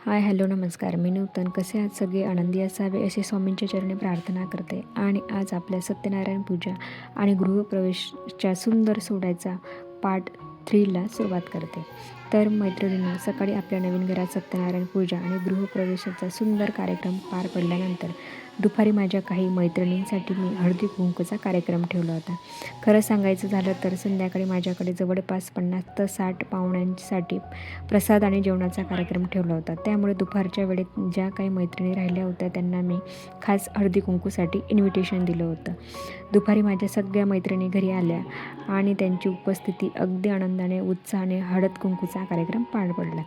Hi hello नमस्कार, मी नूतन. कसे आहात सगळे? आनंदी असावे अशी स्वामींच्या चरणी प्रार्थना करते. आणि आज आपल्या सत्यनारायण पूजा आणि गृहप्रवेशच्या सुंदर सोहळ्याचा पार्ट 3ला सुरुवात करते. तर मैत्रिणींनो, सकाळी आपल्या नवीन घरात सत्यनारायण पूजा आणि गृहप्रवेशाचा सुंदर कार्यक्रम पार पडल्यानंतर दुपारी माझ्या काही मैत्रिणींसाठी मी हळदी कुंकूचा कार्यक्रम ठेवला होता. खरं सांगायचं झालं तर संध्याकाळी माझ्याकडे जवळपास 50 ते 60 पाहुण्यांसाठी प्रसाद आणि जेवणाचा कार्यक्रम ठेवला होता. त्यामुळे दुपारच्या वेळेत ज्या काही मैत्रिणी राहिल्या होत्या त्यांना मी खास हळदी कुंकूसाठी इन्व्हिटेशन दिलं होतं. दुपारी माझ्या सगळ्या मैत्रिणी घरी आल्या आणि त्यांची उपस्थिती अगदी आनंदाने उत्साहाने हळद कुंकूचा कार्यक्रम पार पडला.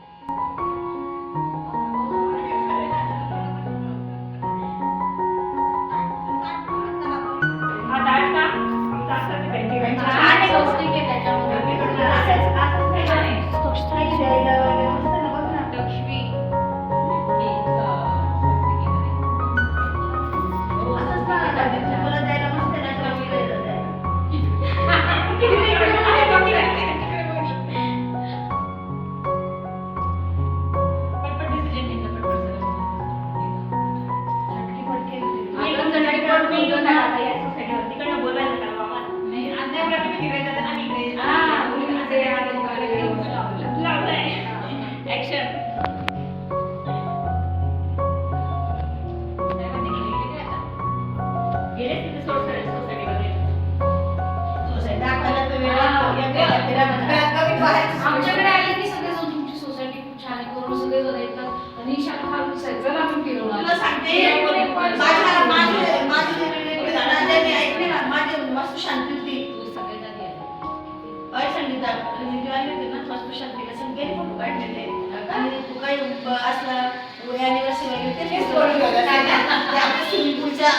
आमच्याकडे आले की सगळे जण तुमची सोसायटी खूप छान आहे करून सगळे जण येतात आणि शाखा विचारायचं आपण फिरवणार. तुला सांगते माझी ऐकले ना, माझी वास्तू शांती होती. तू सगळ्यात आधी आली संगीता ना वास्तू शांतीला सगळे फोटो काढलेले आणि तू काही असला अॅनिव्हर्सरी वगैरे तेच करून आपल्या स्विमिंग पूलच्या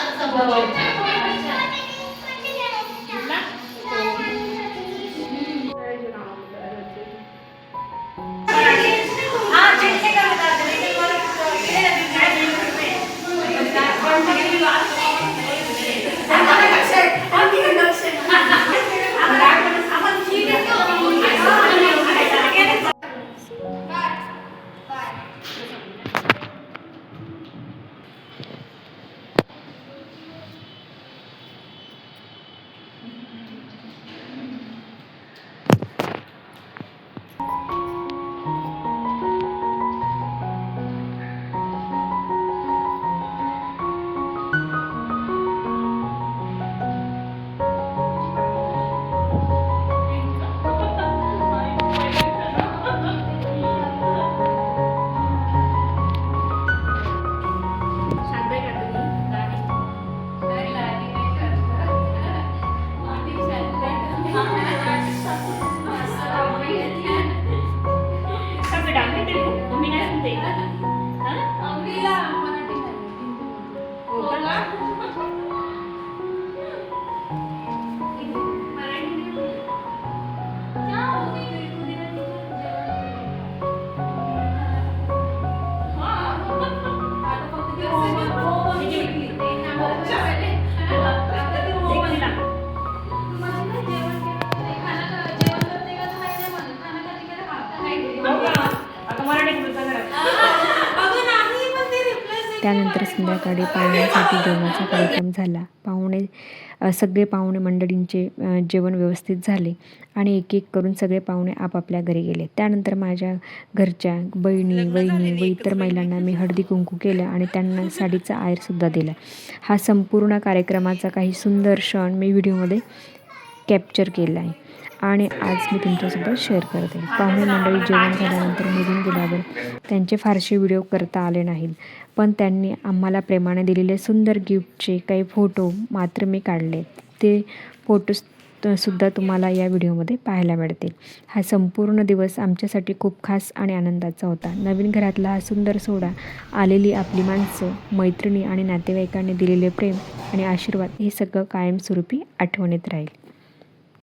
त्यानंतर संध्याकाळी पाहुण्यांसाठी जेवणाचा कार्यक्रम झाला. सगळे पाहुणे मंडळींचे जेवण व्यवस्थित झाले आणि एक एक करून सगळे पाहुणे आपापल्या घरी गेले. त्यानंतर माझ्या घरच्या बहिणी, वहिनी व इतर महिलांना मी हळदी कुंकू केलं आणि त्यांना साडीचा आहेरसुद्धा दिला. हा संपूर्ण कार्यक्रमाचा काही सुंदर क्षण मी व्हिडिओमध्ये कॅप्चर केला आहे आणि आज मी तुमच्यासोबत शेअर करते. पाहुणे मंडळी जेवण झाल्यानंतर निघून गेल्यावर त्यांचे फारसे व्हिडिओ करता आले नाहीत, पण त्यांनी आम्हाला प्रेमाने दिलेले सुंदर गिफ्टचे काही फोटो मात्र मी काढले. ते फोटोसुद्धा तुम्हाला या व्हिडिओमध्ये पाहायला मिळतील. हा संपूर्ण दिवस आमच्यासाठी खूप खास आणि आनंदाचा होता. नवीन घरातला हा सुंदर सोहळा, आलेली आपली माणसं, मैत्रिणी आणि नातेवाईकांनी दिलेले प्रेम आणि आशीर्वाद हे सगळं कायमस्वरूपी आठवणीत राहील.